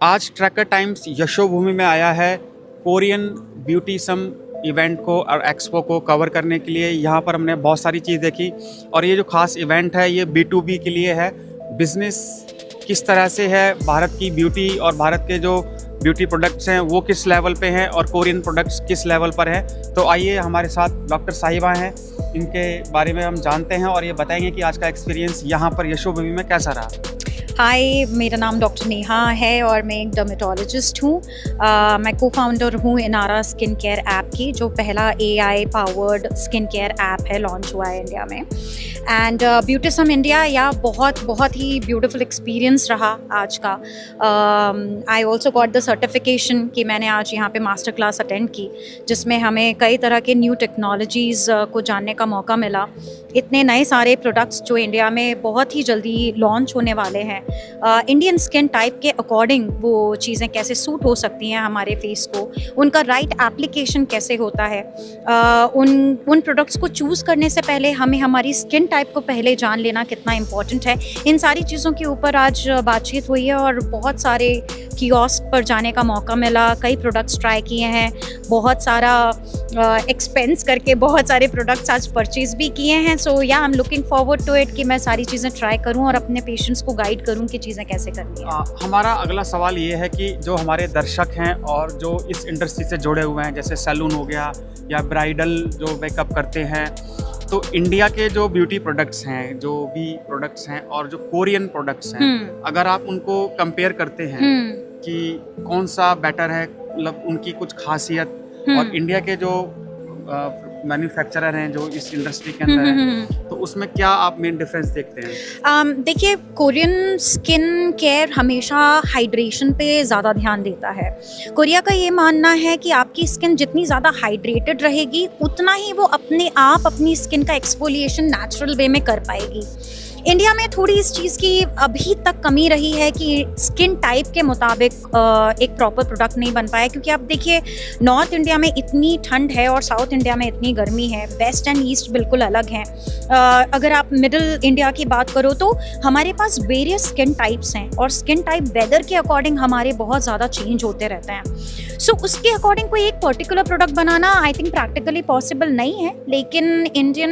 आज tracker times Yashobhoomi में आया है कोरियन ब्यूटीसम इवेंट को और एक्सपो को कवर करने के लिए। यहाँ पर हमने बहुत सारी चीज़ देखी और ये जो खास इवेंट है ये B2B के लिए है। बिजनेस किस तरह से है, भारत की ब्यूटी और भारत के जो ब्यूटी प्रोडक्ट्स हैं वो किस लेवल पे हैं और कोरियन प्रोडक्ट्स किस लेवल पर हैं। तो आइए हमारे साथ डॉक्टर साहिबा हैं, इनके बारे में हम जानते हैं और ये बताएंगे कि आज का एक्सपीरियंस यहाँ पर यशोभूमि में कैसा रहा। हाय, मेरा नाम डॉक्टर नेहा है और मैं एक डर्मेटोलॉजिस्ट हूँ। मैं को फाउंडर हूँ इनारा स्किन केयर ऐप की, जो पहला AI powered skin care app है, लॉन्च हुआ है इंडिया में। एंड ब्यूटीसम इंडिया या बहुत ही ब्यूटीफुल एक्सपीरियंस रहा आज का। I also got the certification कि मैंने आज यहाँ पे मास्टर क्लास अटेंड की, जिसमें हमें कई तरह के न्यू टेक्नोलॉजीज़ को जानने का मौका मिला। इतने नए सारे प्रोडक्ट्स जो इंडिया में बहुत ही जल्दी लॉन्च होने वाले हैं, इंडियन स्किन टाइप के अकॉर्डिंग वो चीज़ें कैसे सूट हो सकती हैं हमारे फेस को, उनका राइट एप्लीकेशन कैसे होता है, उन प्रोडक्ट्स को चूज़ करने से पहले हमें हमारी स्किन टाइप को पहले जान लेना कितना इम्पॉर्टेंट है। इन सारी चीज़ों के ऊपर आज बातचीत हुई है और बहुत सारे कियोस्क पर जाने का मौका मिला। कई प्रोडक्ट्स ट्राई किए हैं, बहुत सारा एक्सपेंस करके बहुत सारे प्रोडक्ट्स आज परचेज़ भी किए हैं। सो या I am looking forward to it कि मैं सारी चीज़ें ट्राई करूं और अपने पेशेंट्स को गाइड करूं कि चीज़ें कैसे करनी है। हमारा अगला सवाल ये है कि जो हमारे दर्शक हैं और जो इस इंडस्ट्री से जुड़े हुए हैं, जैसे सैलून हो गया या ब्राइडल जो मेकअप करते हैं, तो इंडिया के जो ब्यूटी प्रोडक्ट्स हैं, जो भी प्रोडक्ट्स हैं और जो कोरियन प्रोडक्ट्स हैं, अगर आप उनको कंपेयर करते हैं कि कौन सा बेटर है, मतलब उनकी कुछ खासियत और इंडिया के जो मैन्युफैक्चरर हैं जो इस इंडस्ट्री के अंदर हैं, तो उसमें क्या आप मेन डिफरेंस देखते हैं? देखिए, कोरियन स्किन केयर हमेशा हाइड्रेशन पे ज़्यादा ध्यान देता है। कोरिया का ये मानना है कि आपकी स्किन जितनी ज़्यादा हाइड्रेटेड रहेगी, उतना ही वो अपने आप अपनी स्किन का एक्सफोलिएशन नेचुरल वे में कर पाएगी। इंडिया में थोड़ी इस चीज़ की अभी तक कमी रही है कि स्किन टाइप के मुताबिक एक प्रॉपर प्रोडक्ट नहीं बन पाया, क्योंकि आप देखिए नॉर्थ इंडिया में इतनी ठंड है और साउथ इंडिया में इतनी गर्मी है, वेस्ट एंड ईस्ट बिल्कुल अलग हैं। अगर आप मिडिल इंडिया की बात करो तो हमारे पास वेरियस स्किन टाइप्स हैं और स्किन टाइप वेदर के अकॉर्डिंग हमारे बहुत ज़्यादा चेंज होते रहते हैं। सो उसके अकॉर्डिंग कोई एक particular product banana I think practically possible नहीं है, लेकिन इंडियन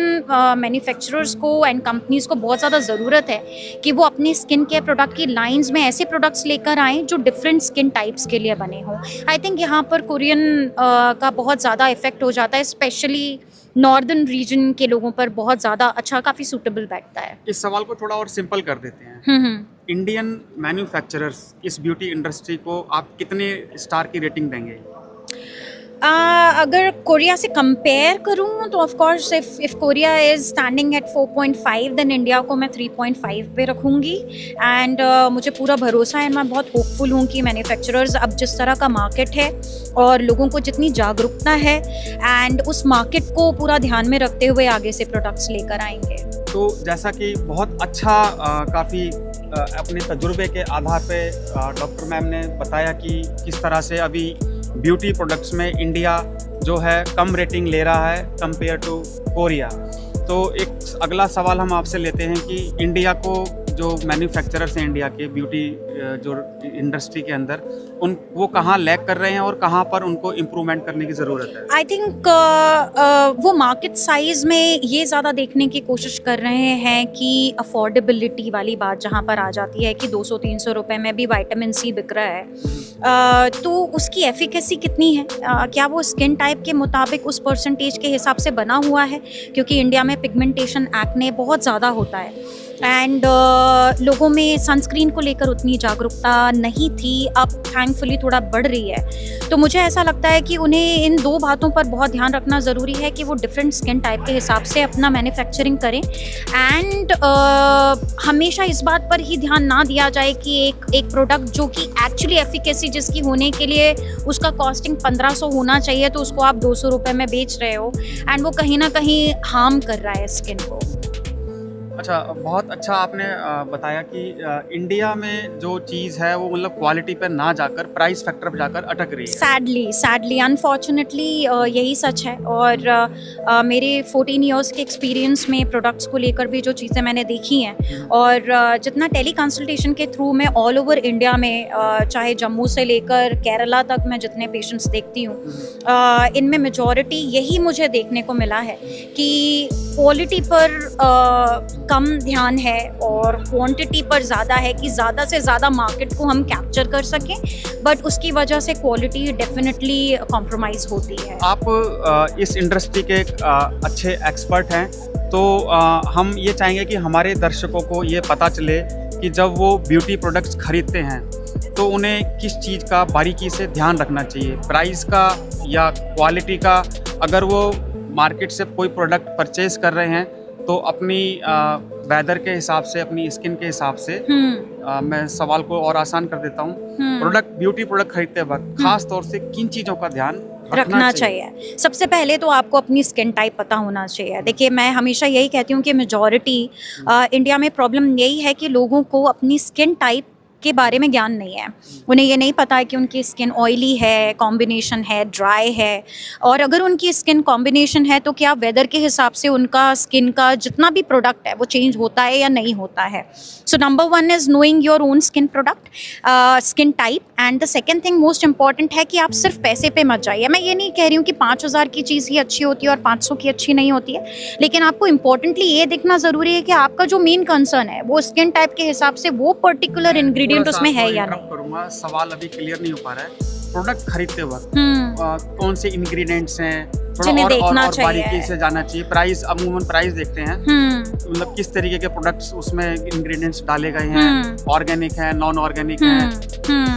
मैन्युफैक्चरर्स को एंड कंपनीज़ को बहुत ज़्यादा ज़रूरत है कि वो अपनी स्किन केयर प्रोडक्ट की लाइंस में ऐसे प्रोडक्ट्स लेकर आएँ जो डिफरेंट स्किन टाइप्स के लिए बने हों। आई थिंक यहाँ पर कोरियन का बहुत ज़्यादा इफेक्ट हो जाता है, स्पेशली नॉर्दर्न रीजन के लोगों पर बहुत ज़्यादा अच्छा, काफ़ी सूटेबल बैठता है। इस सवाल को थोड़ा और सिंपल कर देते हैं। इंडियन मैन्युफैक्चरर्स इस ब्यूटी इंडस्ट्री को आप कितने स्टार की रेटिंग देंगे? अगर कोरिया से कंपेयर करूँ तो of course if Korea is standing at 4.5 then India को मैं 3.5 पे रखूँगी। एंड मुझे पूरा भरोसा है, मैं बहुत होपफुल हूँ कि मैन्युफैक्चरर्स अब जिस तरह का मार्केट है और लोगों को जितनी जागरूकता है एंड उस मार्केट को पूरा ध्यान में रखते हुए आगे से प्रोडक्ट्स लेकर आएंगे। तो जैसा कि बहुत अच्छा काफ़ी अपने तजुर्बे के आधार पे डॉक्टर मैम ने बताया कि किस तरह से अभी ब्यूटी प्रोडक्ट्स में इंडिया जो है कम रेटिंग ले रहा है कंपेयर टू कोरिया। तो एक अगला सवाल हम आपसे लेते हैं कि इंडिया को जो मैन्युफैक्चरर्स हैं इंडिया के ब्यूटी जो इंडस्ट्री के अंदर, वो कहाँ लैग कर रहे हैं और कहाँ पर उनको इम्प्रूवमेंट करने की ज़रूरत है? आई थिंक वो मार्केट साइज़ में ये ज़्यादा देखने की कोशिश कर रहे हैं कि अफोर्डेबिलिटी वाली बात जहाँ पर आ जाती है कि 200-300 रुपए में भी विटामिन C बिक रहा है, तो उसकी एफिकेसी कितनी है, क्या वो स्किन टाइप के मुताबिक उस परसेंटेज के हिसाब से बना हुआ है, क्योंकि इंडिया में पिगमेंटेशन एक्ने बहुत ज़्यादा होता है एंड लोगों में सनस्क्रीन को लेकर उतनी जागरूकता नहीं थी, अब थैंकफुली थोड़ा बढ़ रही है। तो मुझे ऐसा लगता है कि उन्हें इन दो बातों पर बहुत ध्यान रखना ज़रूरी है कि वो डिफरेंट स्किन टाइप के हिसाब से अपना मैन्युफैक्चरिंग करें एंड हमेशा इस बात पर ही ध्यान ना दिया जाए कि एक प्रोडक्ट जो कि एक्चुअली एफिकेसी जिसकी होने के लिए उसका कॉस्टिंग 1500 होना चाहिए, तो उसको आप 200 रुपये में बेच रहे हो एंड वो कहीं ना कहीं हार्म कर रहा है स्किन को। अच्छा, बहुत अच्छा आपने बताया कि इंडिया में जो चीज़ है वो मतलब क्वालिटी पे ना जाकर प्राइस फैक्टर पे जाकर अटक रही है। सैडली अनफॉर्चुनेटली यही सच है। और मेरे 14 इयर्स के एक्सपीरियंस में प्रोडक्ट्स को लेकर भी जो चीज़ें मैंने देखी हैं, और जितना टेली कंसल्टेशन के थ्रू मैं ऑल ओवर इंडिया में चाहे जम्मू से लेकर केरला तक मैं जितने पेशेंट्स देखती हूँ, इनमें मेजॉरिटी यही मुझे देखने को मिला है कि क्वालिटी पर कम ध्यान है और क्वांटिटी पर ज़्यादा है कि ज़्यादा से ज़्यादा मार्केट को हम कैप्चर कर सकें, बट उसकी वजह से क्वालिटी डेफिनेटली कॉम्प्रोमाइज़ होती है। आप इस इंडस्ट्री के एक अच्छे एक्सपर्ट हैं, तो हम ये चाहेंगे कि हमारे दर्शकों को ये पता चले कि जब वो ब्यूटी प्रोडक्ट्स खरीदते हैं तो उन्हें किस चीज़ का बारीकी से ध्यान रखना चाहिए, प्राइस का या क्वालिटी का। अगर वो मार्केट से कोई प्रोडक्ट परचेज कर रहे हैं तो अपनी वेदर के हिसाब से, अपनी स्किन के हिसाब से, मैं सवाल को और आसान कर देता हूँ, ब्यूटी प्रोडक्ट खरीदते वक्त खास तौर से किन चीज़ों का ध्यान रखना चाहिए। सबसे पहले तो आपको अपनी स्किन टाइप पता होना चाहिए। देखिए, मैं हमेशा यही कहती हूँ कि मेजॉरिटी इंडिया में प्रॉब्लम यही है कि लोगों को अपनी स्किन टाइप के बारे में ज्ञान नहीं है। उन्हें ये नहीं पता है कि उनकी स्किन ऑयली है, कॉम्बिनेशन है, ड्राई है, और अगर उनकी स्किन कॉम्बिनेशन है तो क्या वेदर के हिसाब से उनका स्किन का जितना भी प्रोडक्ट है वो चेंज होता है या नहीं होता है। So number 1 is knowing your own skin product, skin type. And the second thing most important है कि आप सिर्फ पैसे पे मत जाइए। मैं ये नहीं कह रही हूँ कि 5,000 की चीज़ ही अच्छी होती है और 500 की अच्छी नहीं होती है, लेकिन आपको इंपॉर्टेंटली ये देखना ज़रूरी है कि आपका जो मेन कंसर्न है वो स्किन टाइप के हिसाब से वो पर्टिकुलर इंग्रेडिएंट उसमें है या नहीं। करूँगा, सवाल अभी क्लियर नहीं हो पा रहा है। प्रोडक्ट खरीदते वक्त कौन से इंग्रेडिएंट्स हैं, थोड़ा और बारीकी से जानना चाहिए। प्राइस, अमूमन प्राइस देखते हैं, मतलब किस तरीके के प्रोडक्ट्स उसमें इंग्रेडिएंट्स डाले गए हैं, ऑर्गेनिक है, नॉन ऑर्गेनिक है,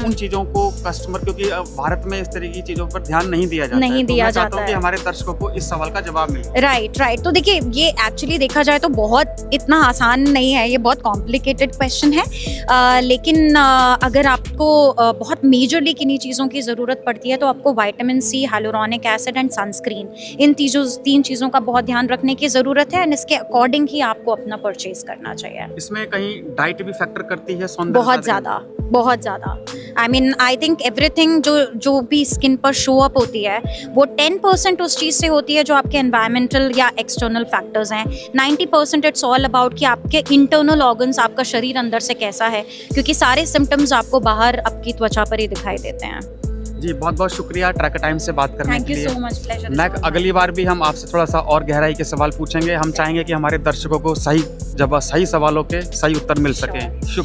उन चीज़ों को कस्टमर, क्योंकि भारत में इस तरह की चीज़ों पर ध्यान नहीं दिया जाता है। तो मैं चाहता हूं कि हमारे दर्शकों को इस सवाल का जवाब मिले। राइट। तो देखिए, ये एक्चुअली देखा जाए तो बहुत इतना आसान नहीं है, ये बहुत कॉम्प्लिकेटेड क्वेश्चन है। लेकिन अगर आपको बहुत मेजरली किन्हीं चीज़ों की ज़रूरत पड़ती है तो आपको vitamin C, hyaluronic acid and sunscreen, इन तीन चीज़ों का बहुत ध्यान रखने की ज़रूरत है, एंड इसके अकॉर्डिंग ही आपको अपना परचेज करना चाहिए। इसमें कहीं डाइट भी फैक्टर करती है? बहुत ज़्यादा। आई थिंक एवरीथिंग जो भी स्किन पर शो अप होती है वो 10% उस चीज़ से होती है जो आपके एनवायरमेंटल या एक्सटर्नल फैक्टर्स हैं। 90% इट्स ऑल अबाउट कि आपके इंटरनल ऑर्गन्स, आपका शरीर अंदर से कैसा है, क्योंकि सारे सिम्टम्स आपको बाहर आपकी त्वचा पर ही दिखाई देते हैं। जी, बहुत बहुत शुक्रिया ट्रैक टाइम से बात करने के लिए। Thank you so much, pleasure. Next अगली बार भी हम आपसे थोड़ा सा और गहराई के सवाल पूछेंगे। हम चाहेंगे कि हमारे दर्शकों को सही सवालों के सही उत्तर मिल सके। शुक्रिया।